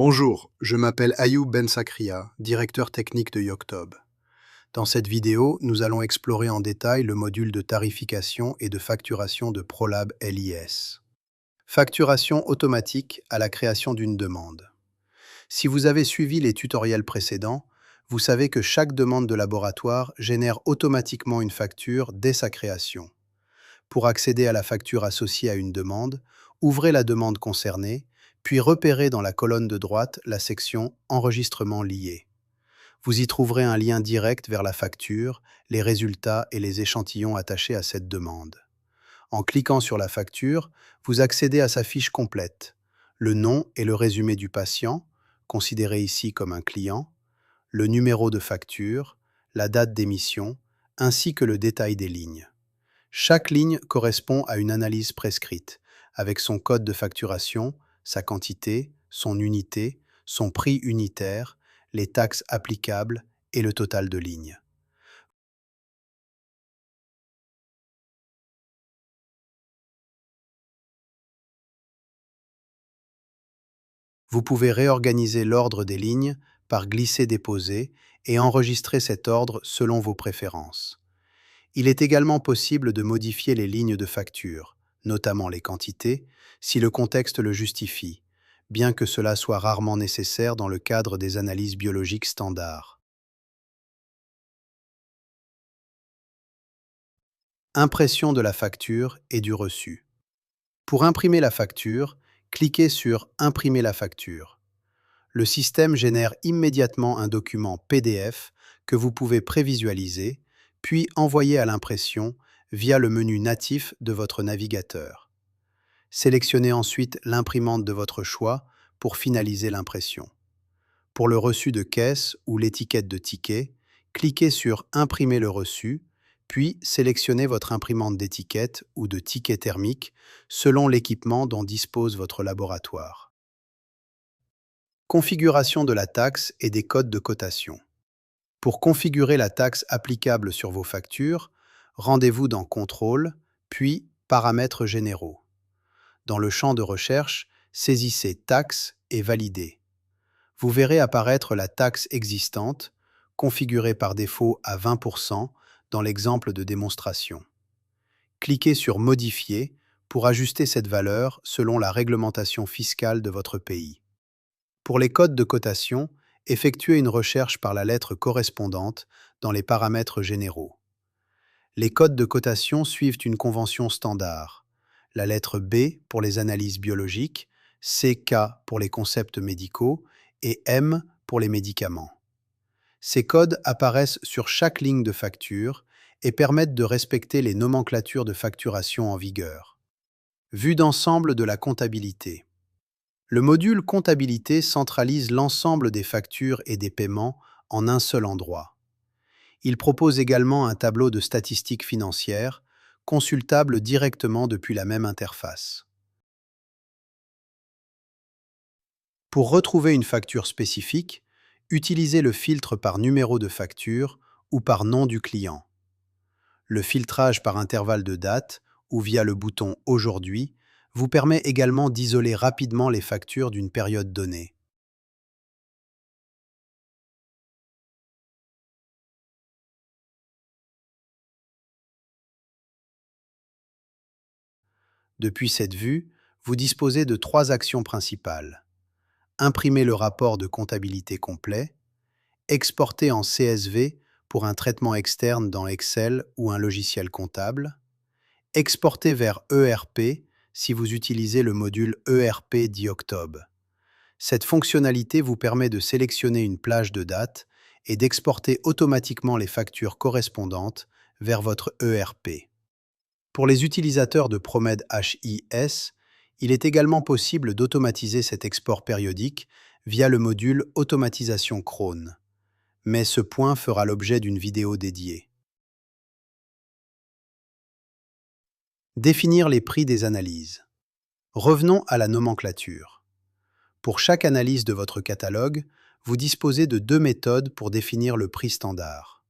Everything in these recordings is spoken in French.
Bonjour, je m'appelle Ayoub Ben Sakria, directeur technique de Yoctob. Dans cette vidéo, nous allons explorer en détail le module de tarification et de facturation de ProLab LIS. Facturation automatique à la création d'une demande. Si vous avez suivi les tutoriels précédents, vous savez que chaque demande de laboratoire génère automatiquement une facture dès sa création. Pour accéder à la facture associée à une demande, ouvrez la demande concernée, puis repérez dans la colonne de droite la section Enregistrement lié. Vous y trouverez un lien direct vers la facture, les résultats et les échantillons attachés à cette demande. En cliquant sur la facture, vous accédez à sa fiche complète, le nom et le résumé du patient, considéré ici comme un client, le numéro de facture, la date d'émission, ainsi que le détail des lignes. Chaque ligne correspond à une analyse prescrite, avec son code de facturation, sa quantité, son unité, son prix unitaire, les taxes applicables et le total de lignes. Vous pouvez réorganiser l'ordre des lignes par glisser-déposer et enregistrer cet ordre selon vos préférences. Il est également possible de modifier les lignes de facture, notamment les quantités, si le contexte le justifie, bien que cela soit rarement nécessaire dans le cadre des analyses biologiques standards. Impression de la facture et du reçu. Pour imprimer la facture, cliquez sur Imprimer la facture. Le système génère immédiatement un document PDF que vous pouvez prévisualiser, puis envoyer à l'impression via le menu natif de votre navigateur. Sélectionnez ensuite l'imprimante de votre choix pour finaliser l'impression. Pour le reçu de caisse ou l'étiquette de ticket, cliquez sur Imprimer le reçu, puis sélectionnez votre imprimante d'étiquette ou de ticket thermique selon l'équipement dont dispose votre laboratoire. Configuration de la taxe et des codes de cotation. Pour configurer la taxe applicable sur vos factures, rendez-vous dans Contrôle, puis Paramètres généraux. Dans le champ de recherche, saisissez Taxes et validez. Vous verrez apparaître la taxe existante, configurée par défaut à 20% dans l'exemple de démonstration. Cliquez sur Modifier pour ajuster cette valeur selon la réglementation fiscale de votre pays. Pour les codes de cotation, effectuez une recherche par la lettre correspondante dans les paramètres généraux. Les codes de cotation suivent une convention standard. La lettre B pour les analyses biologiques, CK pour les concepts médicaux et M pour les médicaments. Ces codes apparaissent sur chaque ligne de facture et permettent de respecter les nomenclatures de facturation en vigueur. Vue d'ensemble de la comptabilité. Le module comptabilité centralise l'ensemble des factures et des paiements en un seul endroit. Il propose également un tableau de statistiques financières, consultable directement depuis la même interface. Pour retrouver une facture spécifique, utilisez le filtre par numéro de facture ou par nom du client. Le filtrage par intervalle de date ou via le bouton Aujourd'hui vous permet également d'isoler rapidement les factures d'une période donnée. Depuis cette vue, vous disposez de trois actions principales. Imprimer le rapport de comptabilité complet, exporter en CSV pour un traitement externe dans Excel ou un logiciel comptable, exporter vers ERP si vous utilisez le module ERP d'Yoctob. Cette fonctionnalité vous permet de sélectionner une plage de date et d'exporter automatiquement les factures correspondantes vers votre ERP. Pour les utilisateurs de Promed HIS, il est également possible d'automatiser cet export périodique via le module Automatisation Chrome. Mais ce point fera l'objet d'une vidéo dédiée. Définir les prix des analyses. Revenons à la nomenclature. Pour chaque analyse de votre catalogue, vous disposez de deux méthodes pour définir le prix standard.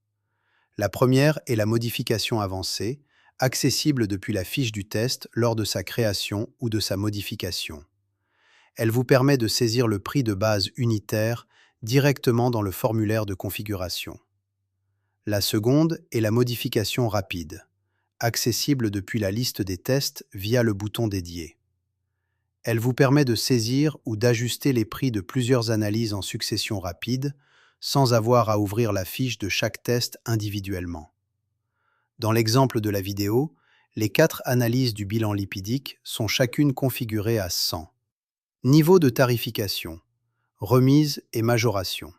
La première est la modification avancée, accessible depuis la fiche du test lors de sa création ou de sa modification. Elle vous permet de saisir le prix de base unitaire directement dans le formulaire de configuration. La seconde est la modification rapide, accessible depuis la liste des tests via le bouton dédié. Elle vous permet de saisir ou d'ajuster les prix de plusieurs analyses en succession rapide, sans avoir à ouvrir la fiche de chaque test individuellement. Dans l'exemple de la vidéo, les 4 analyses du bilan lipidique sont chacune configurées à 100. Niveau de tarification, remise et majoration.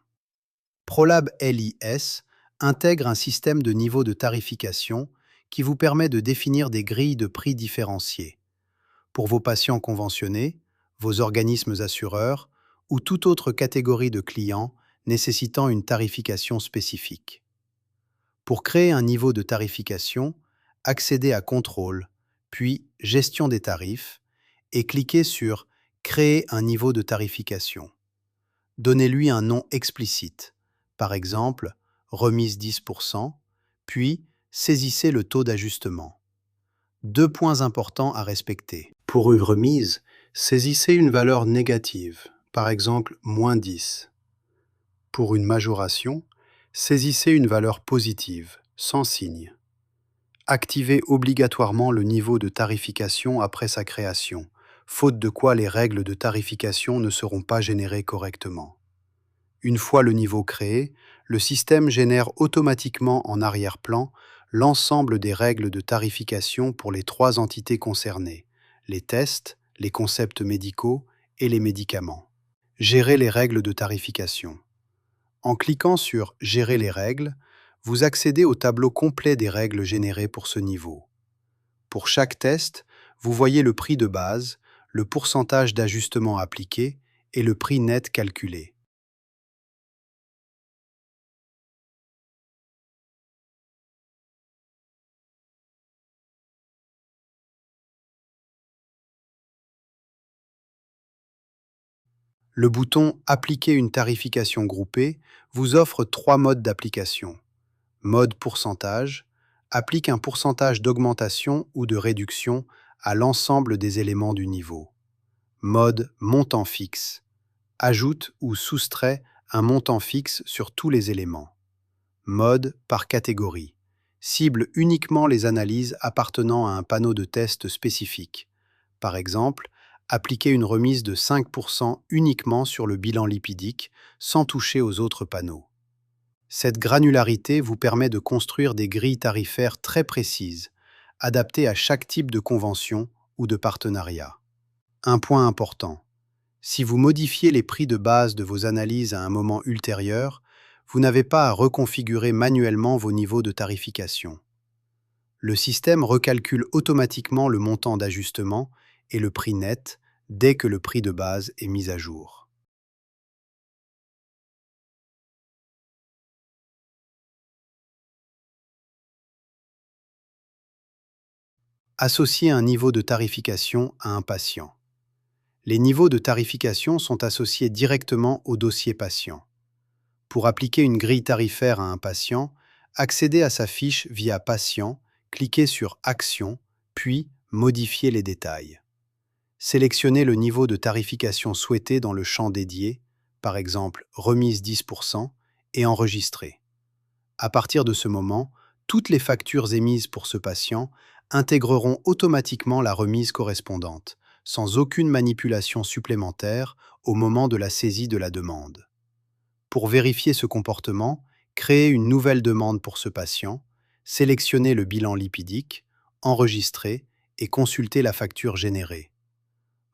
ProLab LIS intègre un système de niveau de tarification qui vous permet de définir des grilles de prix différenciées pour vos patients conventionnés, vos organismes assureurs ou toute autre catégorie de clients nécessitant une tarification spécifique. Pour créer un niveau de tarification, accédez à Contrôle, puis Gestion des tarifs et cliquez sur Créer un niveau de tarification. Donnez-lui un nom explicite, par exemple remise 10%, puis saisissez le taux d'ajustement. 2 points importants à respecter. Pour une remise, saisissez une valeur négative, par exemple -10. Pour une majoration, saisissez une valeur positive, sans signe. Activez obligatoirement le niveau de tarification après sa création, faute de quoi les règles de tarification ne seront pas générées correctement. Une fois le niveau créé, le système génère automatiquement en arrière-plan l'ensemble des règles de tarification pour les 3 entités concernées, les tests, les concepts médicaux et les médicaments. Gérer les règles de tarification. En cliquant sur Gérer les règles, vous accédez au tableau complet des règles générées pour ce niveau. Pour chaque test, vous voyez le prix de base, le pourcentage d'ajustement appliqué et le prix net calculé. Le bouton Appliquer une tarification groupée vous offre 3 modes d'application. Mode pourcentage applique un pourcentage d'augmentation ou de réduction à l'ensemble des éléments du niveau. Mode montant fixe ajoute ou soustrait un montant fixe sur tous les éléments. Mode par catégorie cible uniquement les analyses appartenant à un panneau de test spécifique. Par exemple, appliquer une remise de 5% uniquement sur le bilan lipidique sans toucher aux autres panneaux. Cette granularité vous permet de construire des grilles tarifaires très précises, adaptées à chaque type de convention ou de partenariat. Un point important. Si vous modifiez les prix de base de vos analyses à un moment ultérieur, vous n'avez pas à reconfigurer manuellement vos niveaux de tarification. Le système recalcule automatiquement le montant d'ajustement et le prix net dès que le prix de base est mis à jour. Associer un niveau de tarification à un patient. Les niveaux de tarification sont associés directement au dossier patient. Pour appliquer une grille tarifaire à un patient, accédez à sa fiche via Patient, cliquez sur Action, puis Modifier les détails. Sélectionnez le niveau de tarification souhaité dans le champ dédié, par exemple remise 10%, et enregistrez. À partir de ce moment, toutes les factures émises pour ce patient intégreront automatiquement la remise correspondante, sans aucune manipulation supplémentaire au moment de la saisie de la demande. Pour vérifier ce comportement, créez une nouvelle demande pour ce patient, sélectionnez le bilan lipidique, enregistrez et consultez la facture générée.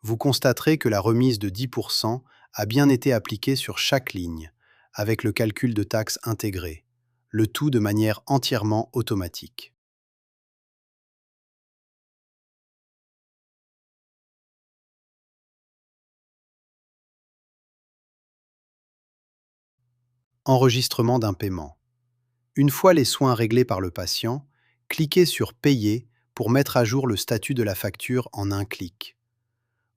Vous constaterez que la remise de 10% a bien été appliquée sur chaque ligne, avec le calcul de taxes intégré, le tout de manière entièrement automatique. Enregistrement d'un paiement. Une fois les soins réglés par le patient, cliquez sur Payer pour mettre à jour le statut de la facture en un clic.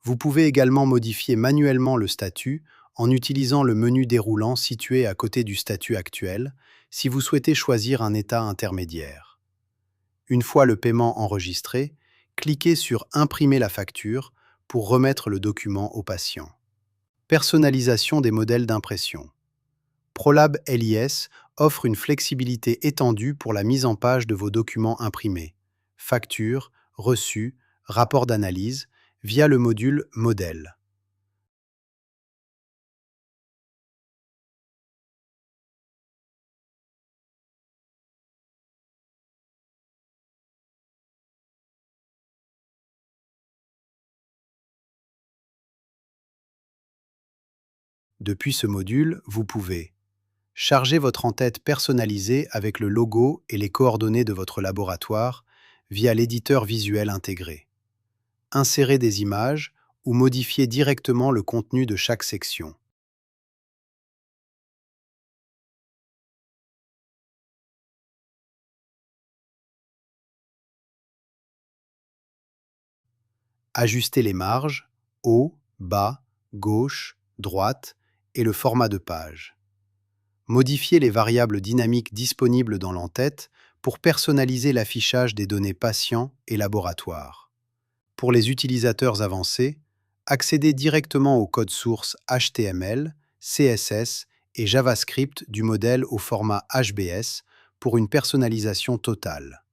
Vous pouvez également modifier manuellement le statut en utilisant le menu déroulant situé à côté du statut actuel si vous souhaitez choisir un état intermédiaire. Une fois le paiement enregistré, cliquez sur Imprimer la facture pour remettre le document au patient. Personnalisation des modèles d'impression. ProLab LIS offre une flexibilité étendue pour la mise en page de vos documents imprimés, factures, reçus, rapports d'analyse, via le module Modèle. Depuis ce module, vous pouvez charger votre en-tête personnalisée avec le logo et les coordonnées de votre laboratoire via l'éditeur visuel intégré. Insérer des images ou modifier directement le contenu de chaque section. Ajuster les marges, haut, bas, gauche, droite et le format de page. Modifier les variables dynamiques disponibles dans l'entête pour personnaliser l'affichage des données patients et laboratoires. Pour les utilisateurs avancés, accédez directement au code source HTML, CSS et JavaScript du modèle au format HBS pour une personnalisation totale.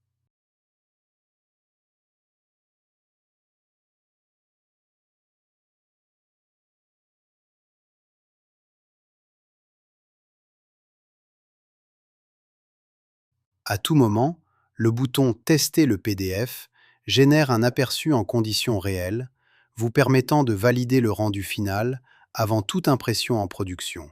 À tout moment, le bouton Tester le PDF génère un aperçu en conditions réelles, vous permettant de valider le rendu final avant toute impression en production.